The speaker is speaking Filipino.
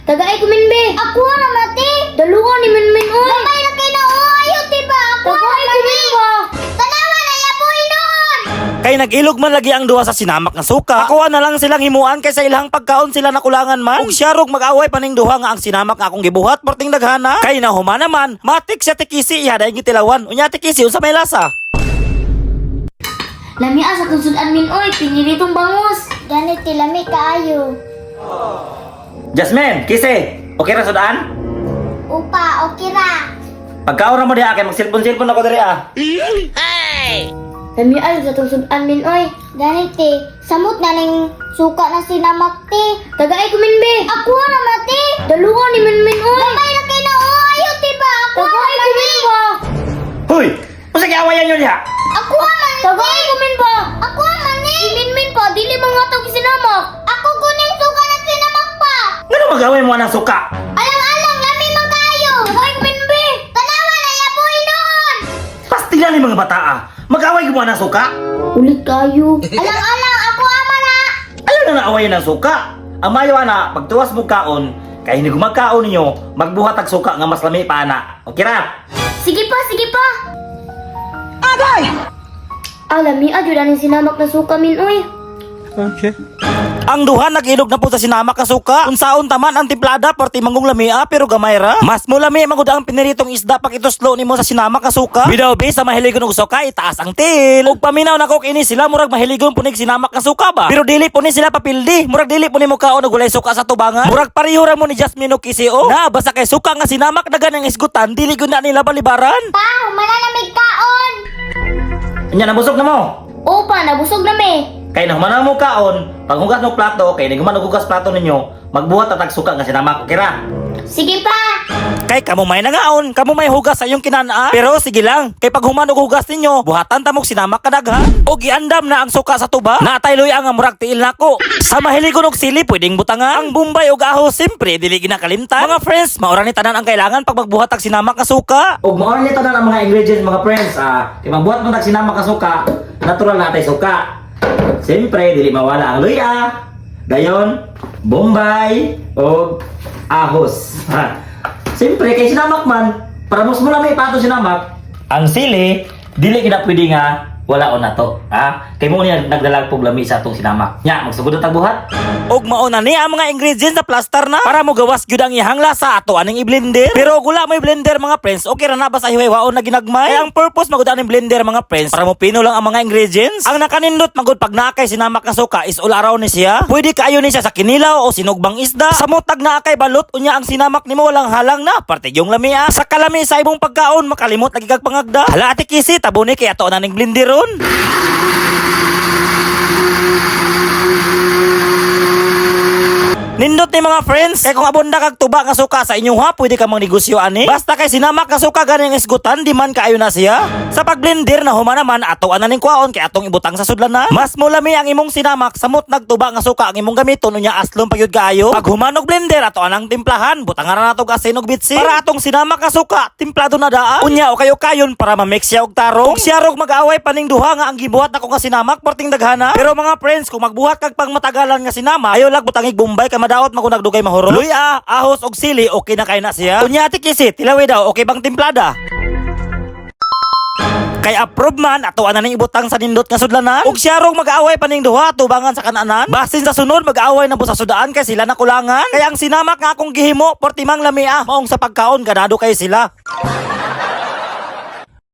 Tagay ko minbe. Ako na mati. Daluan ni Minmin oy. Gamay na kay na ayo tiba. Ako tagay ko minba. Tanawa na yapoy nun. Kay nag-ilog man lagi ang duha sa sinamak nga suka. Ako na lang silang himuan kay sa ilang pagkaon sila nakulangan man. Ug siya rog mag-away paning duha nga ang sinamak nga akong gibuhat porting daghana. Kay nahuman naman, matik siya tikisi iya dayon gitilawan. Unya tikisi unsa may lasa? Lami sa tusod admin oy, piniritong bangus. Ganit ti lami kaayo. Jasmine, kisi. Okay ra sudan? Upa, okay ra. Pagkaon mo diha kay magsilpon-silpon ako diri ah. Lami sa tusod admin oy. Ganit ti, samot na ning suka na sinamak ti. Tagay ko minbe. Ako na mati. Daluan ni Minmin oy. Gamay na kay na ayo tiba. Ako tagay ko minba. Hoy, usa gi awayan nyo diha? Ako man. Tagay ko minba. Ako man ni. Si Minmin pa dili mga tawag sinamak. Ako kuning suka na sinamak pa. Ngano mag-away mo anang suka? Alang-alang lami man kayo. Tagay ko minbe. Tanawa na yapoy nun. Pastilan ni mga bata ah. Mag-away mo anang suka? Ulit kayo. Alang-alang ako ama na. Alam na naawayan ng suka. Ang mayo ana, pagtuwas mo kaon, kay hindi gumagkaon ninyo, magbuhat ang suka nga mas lami pa ana. Okay ra? Sige pa, sige pa. Agay! Alami, adyudan yung sinamak na suka min, uy. Ang duha nag-ilog na po sa sinamak nga suka. Unsaon taman ang timplada porti mangong lamia pero gamay ra. Mas mo lami magud ang piniritong isda pag ituslo nimo sa sinamak nga suka. Bidaw be sa mahiligon og suka itaas ang til. Ug paminaw nako kini sila murag mahiligon punig sinamak nga suka ba. Pero dili po ni sila papildi. Murag dili po nimo kaon og walay suka sa tubangan. Murag pareho ra mo ni Jasmine ug Kisio. Na basta kay suka nga sinamak dagan ang isgutan dili gyud na nila balibaran. Pa, humana na may kaon. Nya nabusog na mo. Opa, nabusog na me. Kay nahuman mo kaon, paghugas mo plato, kay naguman og hugas plato ninyo, magbuhat at suka nga sinamak, okay ra? Sige pa. Kay kamo may nangaon, kamo may hugas sa iyong kinanaa. Pero sige lang, kay pag human og hugas ninyo, buhatan ta mog sinamak kadaghan. O giandam na ang suka sa tuba. Natay luy ang murag tiil nako. Sa mahiligon og sili pwedeng butangan. Ang bumbay og ahos simpre dili ginakalimtan. Mga friends, maura ni tanan ang kailangan pag magbuhat og sinamak nga suka. Og maura ni tanan ang mga ingredients mga friends. Kay magbuhat mo og sinamak nga suka, natural na tay suka. Siyempre, dili mawala ang luya, dayon, bombay, o ahos. Siyempre, kay sinamak man, para mas mula may pato sinamak, ang sili, dili kita pwede nga wala o na to. Kay mo niya nagdalag po lami sa itong sinamak. Nya, magsugod na tagbuhat. Og mauna ni ang mga ingredients sa plaster na para mo gawas gyud ang ihang lasa ato aning i-blender. Pero gula mo i-blender mga friends, okay ra na ba sa hiwaon na ginagmay? Kaya ang purpose magud aning blender mga friends para mo pino lang ang mga ingredients. Ang nakanindot magud pag nakay sinamak nga suka is all around ni siya. Pwede kaayo ni siya sa kinilaw o sinugbang isda. Sa mutag na kay balot unya ang sinamak nimo walang halang na parte yung lamia. Sa kalami sa imong pagkaon makalimot lagi kag pangagda. Hala ati kisi tabuni kay ato na ning blender ron. Nindot ni mga friends, kay kung abunda kag tuba nga suka sa inyo ha, pwede ka mang negosyo ani. Basta kay sinamak nga suka ganing isgutan, di man kaayo na siya. Sa pagblender na human naman ato ana ning kwaon kay atong ibutang sa sudlanan. Mas mulami ang imong sinamak samot nagtuba nga suka ang imong gamiton unya aslom pagyud kaayo. Pag human og blender ato anang timplahan, butangan ra nato asin og bitsin para atong sinamak nga suka timplado na daa. Unya o kayo kayon para ma-mix siya og tarong. Ug siya rog mag-away paning duha nga ang gibuhat nako nga sinamak porting daghana. Pero mga friends, kung magbuhat kag pangmatagalan nga sinama, ayo lag butangig bombay kay daot magunag dugay mahuro. Luya, ahos og sili okay na kay na siya. Kunya ati kisit, tilawi daw okay bang timplada? Kay approve man ato ana ning ibutang sa nindot nga sudlanan. Ug siya rong mag-aaway paning duha tubangan sa kananan. Basin sa sunod mag-aaway na po sa sudaan kay sila nakulangan. Kaya ang sinamak nga akong gihimo portimang lamia maong sa pagkaon ganado kay sila.